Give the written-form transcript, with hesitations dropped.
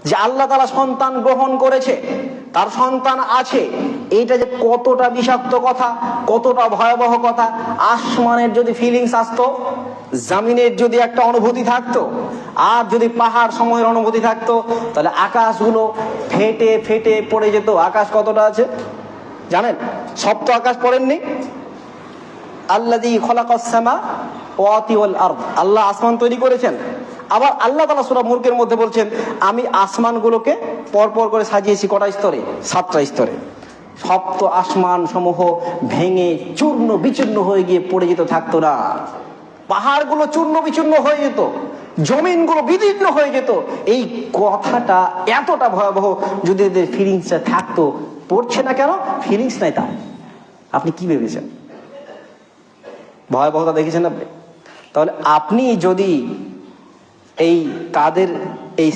যে আল্লাহ তাআলা সন্তান গ্রহণ করেছে, তার সন্তান আছে, এইটা যে কতটা বিষাক্ত কথা, কতটা ভয়াবহ কথা। আসমানের যদি ফিলিংস আসতো, জামিনের যদি একটা অনুভূতি থাকতো, আর যদি পাহাড় সময়ের অনুভূতি থাকতো, তাহলে আকাশগুলো ফেটে ফেটে পড়ে যেত। আকাশ কতটা আছে জানেন? সপ্ত আকাশ পড়েননি? আল্লাযী খালাকাস সামাওয়াতি ওয়াল আরদ, আল্লাহ আসমান তৈরি করেছেন। আবার আল্লাহ তাআলা সূরা মুলকের মধ্যে বলছেন, আমি আসমানগুলোকে পরপর করে সাজিয়েছি কটা স্তরে? 7টা স্তরে। সপ্ত আসমান সমূহ ভেঙে চূর্ণ বিচূর্ণ হয়ে গিয়ে পড়ে যেত, থাকতো না। পাহাড়গুলো চূর্ণ বিচূর্ণ হয়ে যেত, জমিনগুলো বিদীর্ণ হয়ে যেত। এই কথাটা এতটা ভয়াবহ, যদি এদের ফিলিংসটা থাকতো। পড়ছে না কেন? ফিলিংস নাই তার। আপনি কি ভেবেছেন? ভয়াবহতা দেখেছেন আপনি? তাহলে আপনি যদি এই তাদের এই